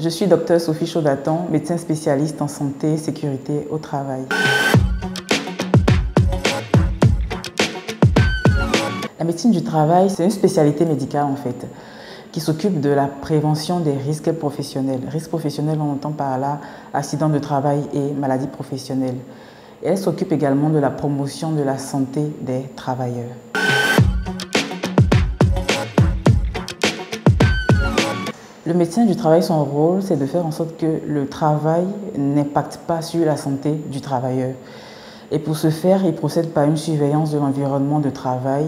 Je suis Dr Sophie Chaudaton, médecin spécialiste en santé et sécurité au travail. La médecine du travail, c'est une spécialité médicale en fait, qui s'occupe de la prévention des risques professionnels. Risques professionnels, on entend par là accidents de travail et maladies professionnelles. Et elle s'occupe également de la promotion de la santé des travailleurs. Le médecin du travail, son rôle, c'est de faire en sorte que le travail n'impacte pas sur la santé du travailleur. Et pour ce faire, il procède par une surveillance de l'environnement de travail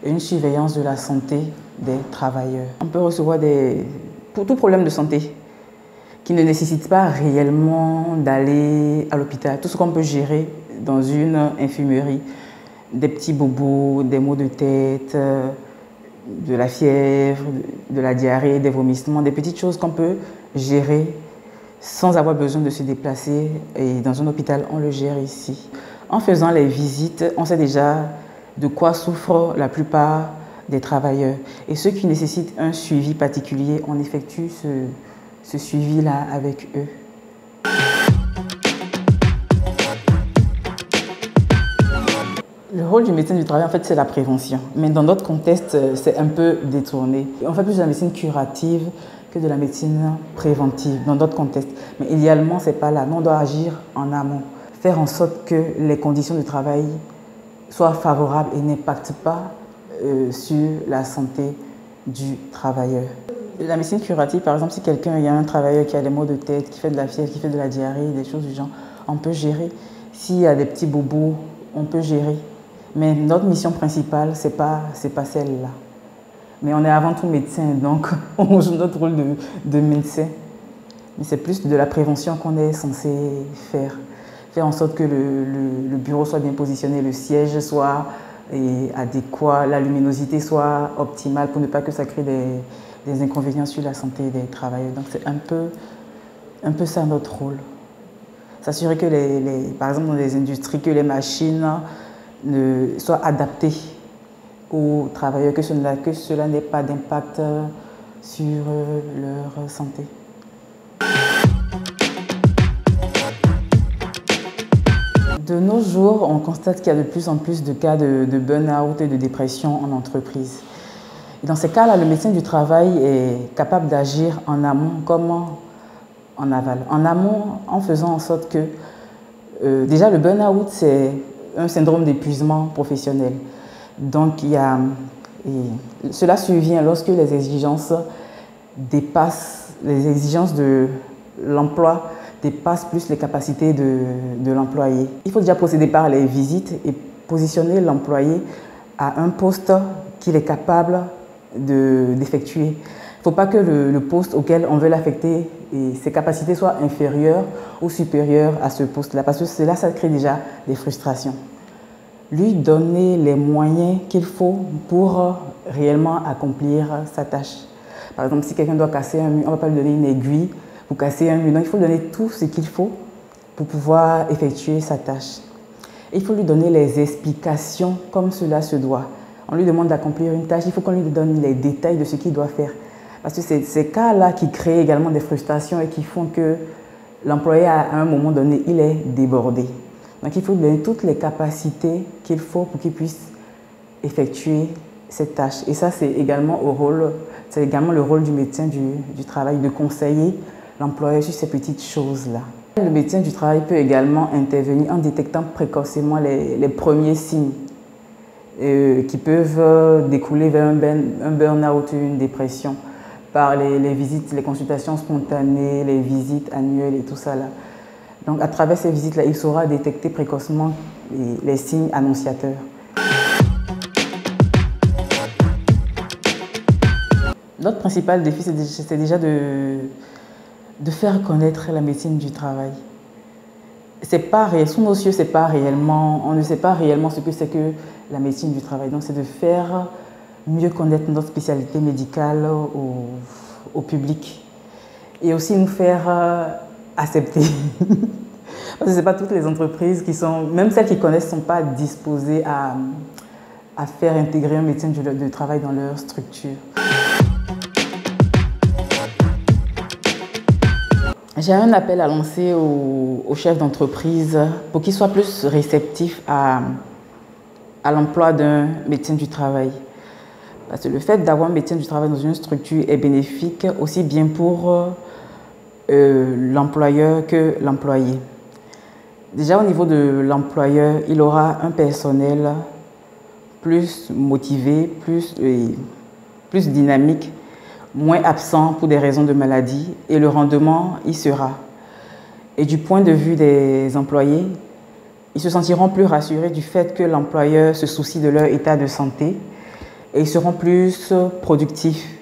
et une surveillance de la santé des travailleurs. On peut recevoir pour tout problème de santé qui ne nécessite pas réellement d'aller à l'hôpital. Tout ce qu'on peut gérer dans une infirmerie, des petits bobos, des maux de tête, de la fièvre, de la diarrhée, des vomissements, des petites choses qu'on peut gérer sans avoir besoin de se déplacer. Et dans un hôpital, on le gère ici. En faisant les visites, on sait déjà de quoi souffrent la plupart des travailleurs. Et ceux qui nécessitent un suivi particulier, on effectue ce suivi-là avec eux. Le rôle du médecin du travail, en fait, c'est la prévention. Mais dans d'autres contextes, c'est un peu détourné. On fait plus de la médecine curative que de la médecine préventive, dans d'autres contextes. Mais idéalement, ce n'est pas là. Nous, on doit agir en amont. Faire en sorte que les conditions de travail soient favorables et n'impactent pas sur la santé du travailleur. La médecine curative, par exemple, si il y a un travailleur qui a des maux de tête, qui fait de la fièvre, qui fait de la diarrhée, des choses du genre, on peut gérer. S'il y a des petits bobos, on peut gérer. Mais notre mission principale, ce n'est pas celle-là. Mais on est avant tout médecin, donc on joue notre rôle de médecin. Mais c'est plus de la prévention qu'on est censé faire. Faire en sorte que le bureau soit bien positionné, le siège soit adéquat, la luminosité soit optimale pour ne pas que ça crée des inconvénients sur la santé des travailleurs. Donc c'est un peu ça notre rôle. S'assurer que, par exemple dans les industries, que les machines soient adaptées aux travailleurs, que cela n'ait pas d'impact sur leur santé. De nos jours, on constate qu'il y a de plus en plus de cas de burn-out et de dépression en entreprise. Et dans ces cas-là, le médecin du travail est capable d'agir en amont comme en aval. En amont, en faisant en sorte que, déjà le burn-out, c'est un syndrome d'épuisement professionnel. Donc, cela survient lorsque les exigences dépassent, les exigences de l'emploi dépassent plus les capacités de l'employé. Il faut déjà procéder par les visites et positionner l'employé à un poste qu'il est capable d'effectuer. Il ne faut pas que le poste auquel on veut l'affecter et ses capacités soient inférieures ou supérieures à ce poste-là, parce que cela, ça crée déjà des frustrations. Lui donner les moyens qu'il faut pour réellement accomplir sa tâche. Par exemple, si quelqu'un doit casser un mur, on ne va pas lui donner une aiguille pour casser un mur. Non, il faut lui donner tout ce qu'il faut pour pouvoir effectuer sa tâche. Et il faut lui donner les explications comme cela se doit. On lui demande d'accomplir une tâche, il faut qu'on lui donne les détails de ce qu'il doit faire. Parce que c'est ces cas-là qui créent également des frustrations et qui font que l'employé, à un moment donné, il est débordé. Donc il faut lui donner toutes les capacités qu'il faut pour qu'il puisse effectuer cette tâche. Et ça, c'est également le rôle du médecin du travail, de conseiller l'employeur sur ces petites choses-là. Le médecin du travail peut également intervenir en détectant précocement les premiers signes qui peuvent découler vers un burn-out, une dépression, par les visites, les consultations spontanées, les visites annuelles et tout ça là. Donc à travers ces visites-là, il saura détecter précocement les signes annonciateurs. Notre principal défi, c'est déjà de faire connaître la médecine du travail. Sous nos yeux, on ne sait pas réellement ce que c'est que la médecine du travail. Donc c'est de faire mieux connaître notre spécialité médicale au public et aussi nous faire accepter. Parce que ce n'est pas toutes les entreprises même celles qui connaissent, ne sont pas disposées à faire intégrer un médecin du travail dans leur structure. J'ai un appel à lancer aux chefs d'entreprise pour qu'ils soient plus réceptifs à l'emploi d'un médecin du travail. Parce que le fait d'avoir un médecin du travail dans une structure est bénéfique aussi bien pour l'employeur que l'employé. Déjà au niveau de l'employeur, il aura un personnel plus motivé, plus dynamique, moins absent pour des raisons de maladie et le rendement y sera. Et du point de vue des employés, ils se sentiront plus rassurés du fait que l'employeur se soucie de leur état de santé et ils seront plus productifs.